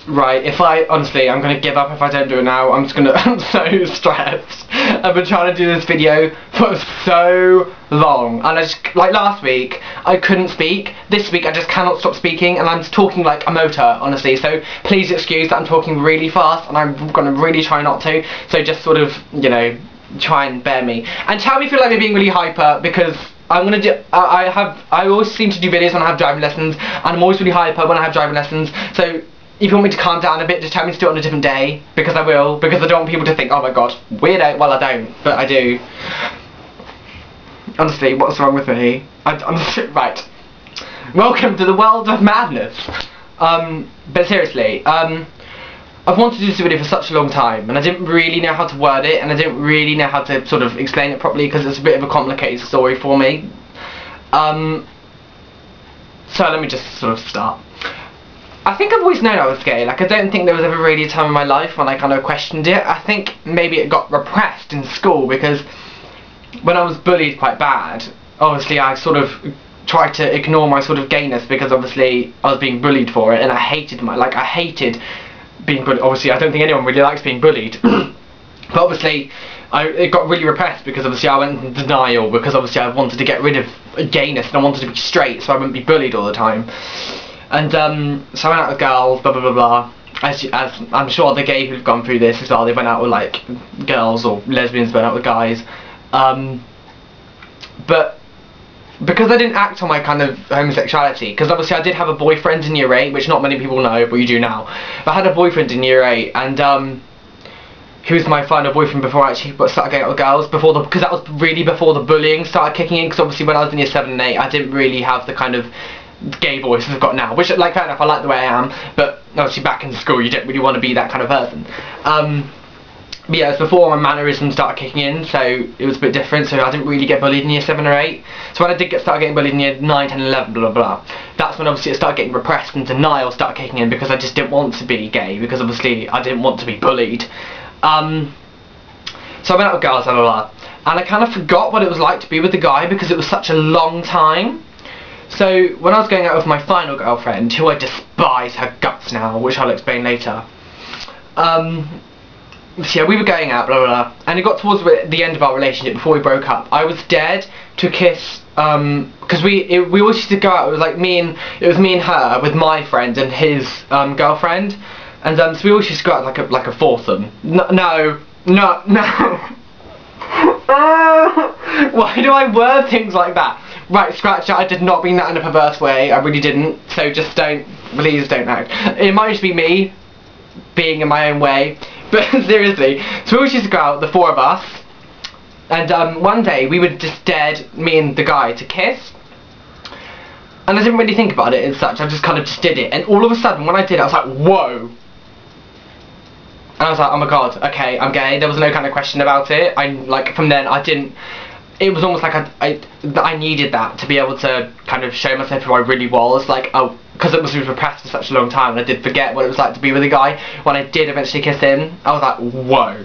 Right, honestly, I'm gonna give up if I don't do it now. I'm so stressed. I've been trying to do this video for so long, and like last week, I couldn't speak. This week, I just cannot stop speaking, and I'm talking like a motor, honestly. So please excuse that I'm talking really fast, and I'm gonna really try not to. So just sort of, you know, try and bear me. And tell me if you feel like me being really hyper, because I'm gonna do. I always seem to do videos when I have driving lessons, and I'm always really hyper when I have driving lessons. So if you want me to calm down a bit, just tell me to do it on a different day, because I will, because I don't want people to think, oh my god, weirdo. Well, I don't, but I do. Honestly, what's wrong with me? Right. Welcome to the world of madness. But seriously, I've wanted to do this video for such a long time, and I didn't really know how to word it, and I didn't really know how to sort of explain it properly, because it's a bit of a complicated story for me. So let me just sort of start. I think I've always known I was gay. Like, I don't think there was ever really a time in my life when I kind of questioned it. I think maybe it got repressed in school, because when I was bullied quite bad, obviously I sort of tried to ignore my sort of gayness, because obviously I was being bullied for it, and I hated being bullied. Obviously I don't think anyone really likes being bullied. But obviously it got really repressed, because obviously I went into denial, because obviously I wanted to get rid of gayness and I wanted to be straight so I wouldn't be bullied all the time. And so I went out with girls, blah blah blah blah. As I'm sure the gay who've gone through this as well, they went out with like girls, or lesbians went out with guys. But because I didn't act on my kind of homosexuality, because obviously I did have a boyfriend in year 8, which not many people know, but you do now. But I had a boyfriend in year 8, and he was my final boyfriend before I actually started going out with girls, because that was really before the bullying started kicking in, because obviously when I was in year 7 and 8, I didn't really have the kind of gay voice I've got now, which, like, fair enough, I like the way I am, but obviously back in school you don't really want to be that kind of person. But yeah, it was before my mannerisms started kicking in, so it was a bit different, so I didn't really get bullied in year 7 or 8. So when I did start getting bullied in year 9, 10, 11, blah blah blah, that's when obviously it started getting repressed and denial started kicking in, because I just didn't want to be gay, because obviously I didn't want to be bullied. So I went out with girls, blah blah blah, and I kind of forgot what it was like to be with a guy, because it was such a long time. So when I was going out with my final girlfriend, who I despise her guts now, which I'll explain later, so yeah, we were going out, blah blah blah, and it got towards the end of our relationship, before we broke up. I was dead to kiss, because we always used to go out. It was like it was me and her with my friend and his girlfriend, and so we always used to go out like a foursome. No. Why do I word things like that? Right, scratch that. I did not mean that in a perverse way. I really didn't. So just please don't act. It might just be me being in my own way. But seriously, so we always used to go out, the 4 of us, and one day we were just dead, me and the guy, to kiss. And I didn't really think about it as such. I just kind of just did it. And all of a sudden, when I did it, I was like, whoa. And I was like, oh my god, okay, I'm gay. There was no kind of question about it. From then, I didn't. It was almost like I needed that to be able to kind of show myself who I really was. Like, oh, because it was repressed for such a long time, and I did forget what it was like to be with a guy. When I did eventually kiss him, I was like, whoa.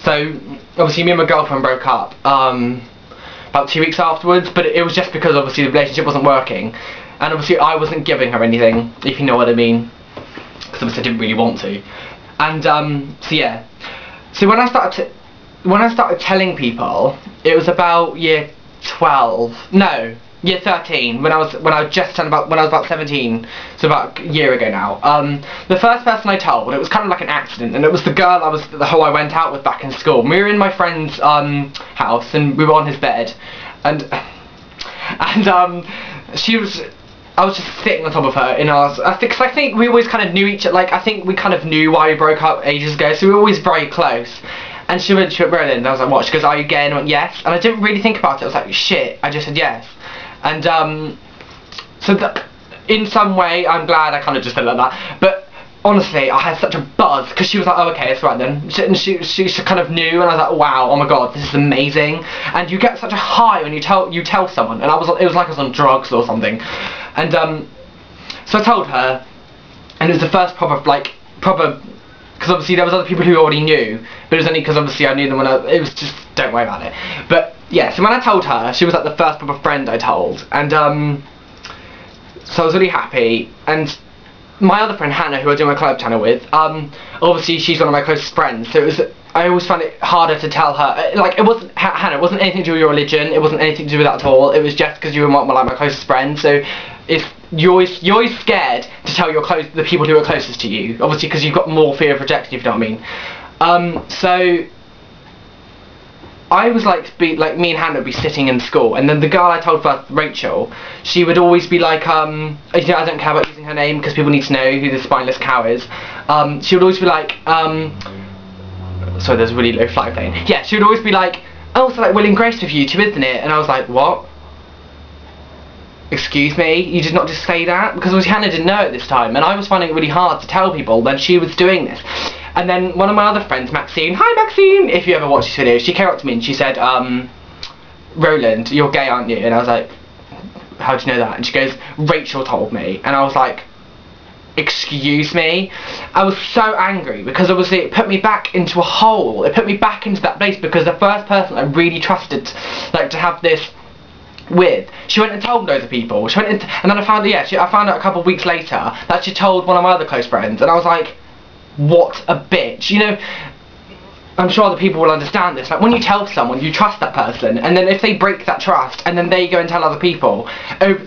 So obviously me and my girlfriend broke up about 2 weeks afterwards, but it was just because obviously the relationship wasn't working, and obviously I wasn't giving her anything, if you know what I mean, because obviously I didn't really want to. And so yeah, so when I started telling people, it was about year 13, when I was about 17, so about a year ago now. The first person I told, it was kind of like an accident, and it was the girl who I went out with back in school. We were in my friend's house, and we were on his bed, and I was just sitting on top of her in ours. I think we always kind of knew each other. Like, I think we kind of knew why we broke up ages ago, so we were always very close. And she went, Roland, and I was like, what? She goes, are you gay? And I went, yes. And I didn't really think about it. I was like, shit, I just said yes. And in some way, I'm glad I kind of just said it like that. But honestly, I had such a buzz, because she was like, oh, okay, it's right then. And she kind of knew, and I was like, wow, oh my god, this is amazing. And you get such a high when you tell someone. And it was like I was on drugs or something. And so I told her, and it was the first proper, because obviously there was other people who already knew, but it was only because obviously I knew them it was just, don't worry about it. But yeah, so when I told her, she was like the first proper friend I told, and so I was really happy, and my other friend Hannah, who I do my club channel with, obviously she's one of my closest friends, so I always found it harder to tell her, like, it wasn't, Hannah, it wasn't anything to do with your religion, it wasn't anything to do with that at all, it was just because you were like my closest friend, so you're always scared to tell the people who are closest to you, obviously because you've got more fear of rejection, if you know what I mean. So I was like, me and Hannah would be sitting in school, and then the girl I told first, Rachel, she would always be like, you know, I don't care about using her name because people need to know who the spineless cow is. She would always be like, sorry, there's a really low flight plane. Yeah, she would always be like, oh, so like Will and Grace with you too, isn't it? And I was like, what? Excuse me? You did not just say that? Because obviously Hannah didn't know at this time, and I was finding it really hard to tell people that she was doing this. And then one of my other friends, Maxine, hi Maxine, if you ever watch this video, she came up to me and she said, Roland, you're gay, aren't you? And I was like, how do you know that? And she goes, Rachel told me. And I was like, excuse me? I was so angry because obviously it put me back into a hole. It put me back into that place because the first person I really trusted, like, to have this with, she went and told loads of people. She went and then I found out a couple of weeks later that she told one of my other close friends, and I was like, what a bitch. You know, I'm sure other people will understand this. Like, when you tell someone, you trust that person, and then if they break that trust, and then they go and tell other people,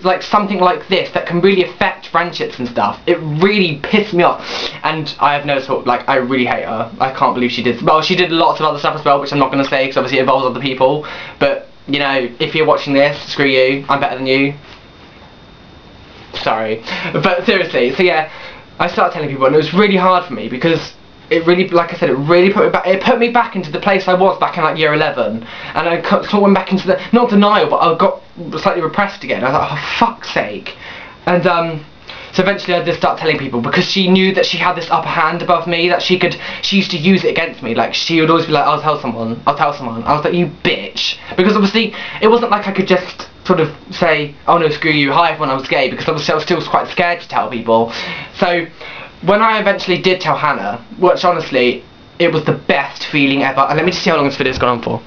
like something like this that can really affect friendships and stuff, it really pissed me off. And I have no sort, like, I really hate her. I can't believe she did. Well, she did lots of other stuff as well, which I'm not going to say because obviously it involves other people. But you know, if you're watching this, screw you. I'm better than you. Sorry, but seriously. So yeah, I started telling people, and it was really hard for me because it really, like I said, it really put me back. It put me back into the place I was back in like year 11, and I sort of went back into the, not denial, but I got slightly repressed again. I was like, oh, for fuck's sake. And so eventually I just started telling people because she knew that she had this upper hand above me, that she used to use it against me. Like, she would always be like, I'll tell someone. I was like, you bitch. Because obviously it wasn't like I could just sort of say, oh no, screw you, hi everyone, I was gay, because obviously I was still quite scared to tell people. So when I eventually did tell Hannah, which honestly, it was the best feeling ever. And let me just see how long this video's gone on for.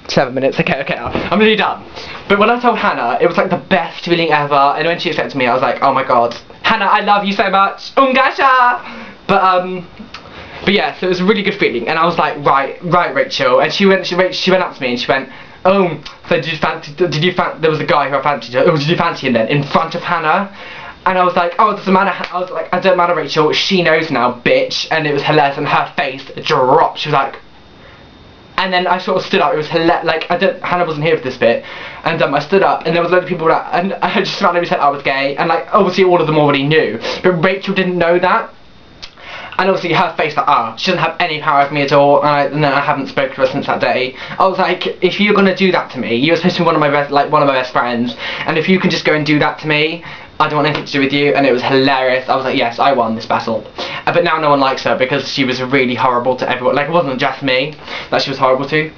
7 minutes, okay, I'm nearly done. But when I told Hannah, it was like the best feeling ever, and when she accepted me, I was like, oh my god, Hannah, I love you so much, Ungasha! But yeah, so it was a really good feeling, and I was like, right, Rachel, and she went up to me and she went, oh, so did you fancy, there was a guy who I fancied, oh, did you fancy him then, in front of Hannah? And I was like, oh, it doesn't matter, I was like, it doesn't matter, Rachel, she knows now, bitch, and it was hilarious, and her face dropped, she was like, and then I sort of stood up, it was hilarious, like, Hannah wasn't here for this bit, and I stood up, and there was a load of people that, and I just randomly said I was gay, and like, obviously all of them already knew, but Rachel didn't know that, and obviously her face like, she doesn't have any power over me at all, and then I haven't spoken to her since that day. I was like, if you're gonna do that to me, you're supposed to be one of my best friends, and if you can just go and do that to me, I don't want anything to do with you. And it was hilarious. I was like, yes, I won this battle. But now no one likes her because she was really horrible to everyone. Like, it wasn't just me that she was horrible to.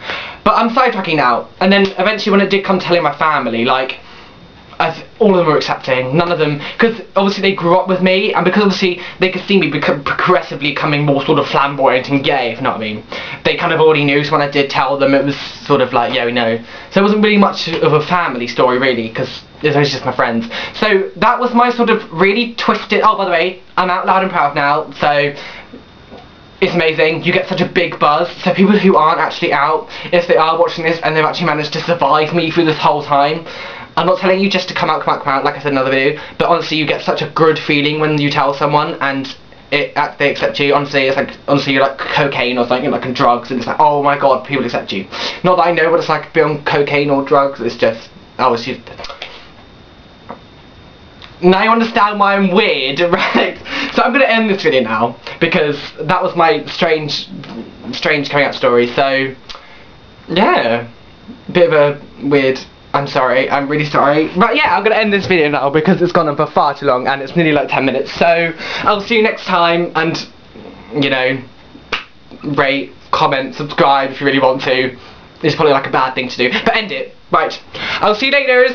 But I'm sidetracking now. And then eventually when it did come to telling my family, like, all of them were accepting. None of them, because obviously they grew up with me, and because obviously they could see me progressively becoming more sort of flamboyant and gay, if you know what I mean. They kind of already knew, so when I did tell them, it was sort of like, yeah, we know. So it wasn't really much of a family story, really, because it was just my friends. So that was my sort of really twisted, oh, by the way, I'm out loud and proud now, so it's amazing. You get such a big buzz. So people who aren't actually out, if they are watching this and they've actually managed to survive me through this whole time, I'm not telling you just to come out, like I said in another video, but honestly you get such a good feeling when you tell someone and they accept you. Honestly, it's like, you're like cocaine or something, like in drugs, and it's like, oh my god, people accept you. Not that I know what it's like to be on cocaine or drugs, it's just, oh, it's just... Now you understand why I'm weird, right? So I'm going to end this video now, because that was my strange coming out story, so, yeah, bit of a weird, I'm sorry, I'm really sorry, but yeah, I'm going to end this video now, because it's gone on for far too long, and it's nearly like 10 minutes, so, I'll see you next time, and, you know, rate, comment, subscribe if you really want to. It's probably like a bad thing to do, but end it, right, I'll see you later.